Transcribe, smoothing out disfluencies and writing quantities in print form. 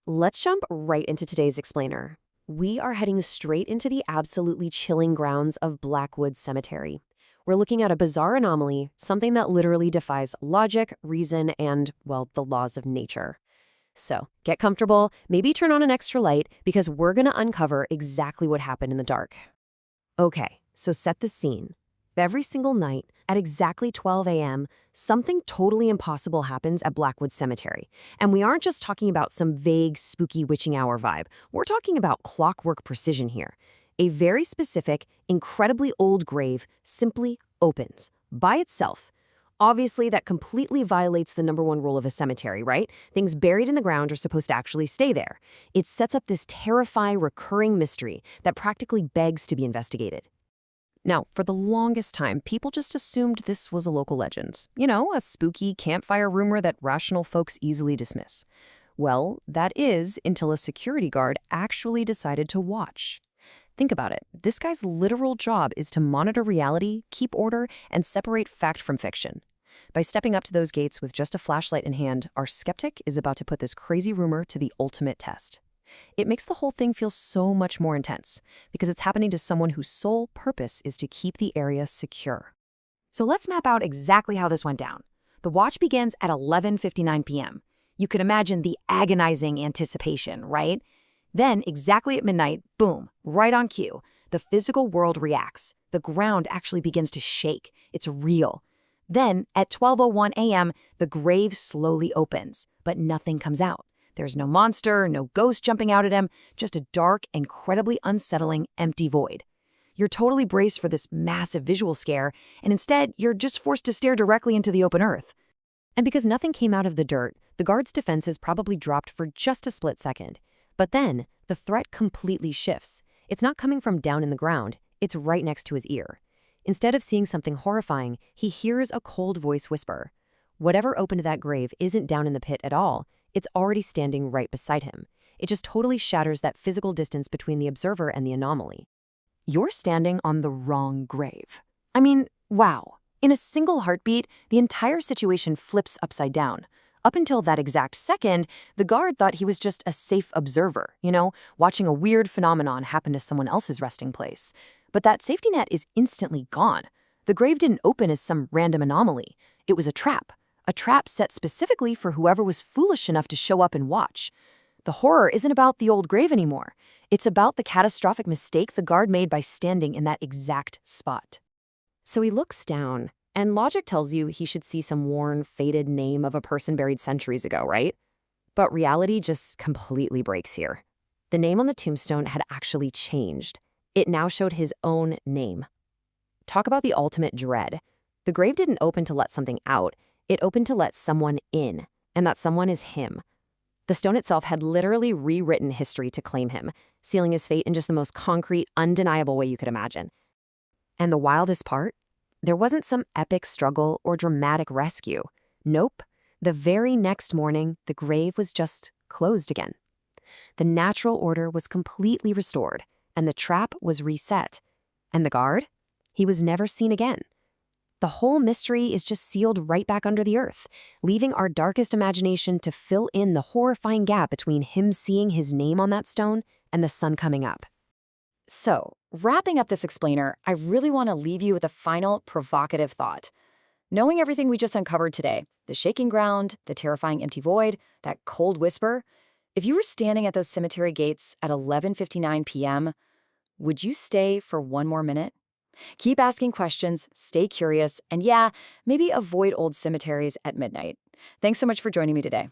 Let's jump right into today's explainer. We are heading straight into the absolutely chilling grounds of Blackwood Cemetery. We're looking at a bizarre anomaly, something that literally defies logic, reason, and, well, the laws of nature. So, get comfortable, maybe turn on an extra light, because we're going to uncover exactly what happened in the dark. Okay, so set the scene. Every single night, at exactly 12 a.m., something totally impossible happens at Blackwood Cemetery. And we aren't just talking about some vague, spooky witching hour vibe. We're talking about clockwork precision here. A very specific, incredibly old grave simply opens, by itself. Obviously, that completely violates the #1 rule of a cemetery, right? Things buried in the ground are supposed to actually stay there. It sets up this terrifying, recurring mystery that practically begs to be investigated. Now, for the longest time, people just assumed this was a local legend. You know, a spooky campfire rumor that rational folks easily dismiss. Well, that is until a security guard actually decided to watch. Think about it. This guy's literal job is to monitor reality, keep order, and separate fact from fiction. By stepping up to those gates with just a flashlight in hand, our skeptic is about to put this crazy rumor to the ultimate test. It makes the whole thing feel so much more intense, because it's happening to someone whose sole purpose is to keep the area secure. So let's map out exactly how this went down. The watch begins at 11:59 p.m. You could imagine the agonizing anticipation, right? Then, exactly at midnight, boom, right on cue, the physical world reacts. The ground actually begins to shake. It's real. Then, at 12:01 a.m., the grave slowly opens, but nothing comes out. There's no monster, no ghost jumping out at him, just a dark, incredibly unsettling, empty void. You're totally braced for this massive visual scare, and instead, you're just forced to stare directly into the open earth. And because nothing came out of the dirt, the guard's defenses probably dropped for just a split second. But then, the threat completely shifts. It's not coming from down in the ground, it's right next to his ear. Instead of seeing something horrifying, he hears a cold voice whisper. Whatever opened that grave isn't down in the pit at all. It's already standing right beside him. It just totally shatters that physical distance between the observer and the anomaly. You're standing on the wrong grave. I mean, wow. In a single heartbeat, the entire situation flips upside down. Up until that exact second, the guard thought he was just a safe observer, watching a weird phenomenon happen to someone else's resting place. But that safety net is instantly gone. The grave didn't open as some random anomaly. It was a trap set specifically for whoever was foolish enough to show up and watch. The horror isn't about the old grave anymore. It's about the catastrophic mistake the guard made by standing in that exact spot. So he looks down, and logic tells you he should see some worn, faded name of a person buried centuries ago, right? But reality just completely breaks here. The name on the tombstone had actually changed. It now showed his own name. Talk about the ultimate dread. The grave didn't open to let something out. It opened to let someone in, and that someone is him. The stone itself had literally rewritten history to claim him, sealing his fate in just the most concrete, undeniable way you could imagine. And the wildest part? There wasn't some epic struggle or dramatic rescue. Nope. The very next morning, the grave was just closed again. The natural order was completely restored, and the trap was reset. And the guard? He was never seen again. The whole mystery is just sealed right back under the earth, leaving our darkest imagination to fill in the horrifying gap between him seeing his name on that stone and the sun coming up. So, wrapping up this explainer, I really want to leave you with a final provocative thought. Knowing everything we just uncovered today, the shaking ground, the terrifying empty void, that cold whisper, if you were standing at those cemetery gates at 11:59 p.m., would you stay for one more minute? Keep asking questions, stay curious, and maybe avoid old cemeteries at midnight. Thanks so much for joining me today.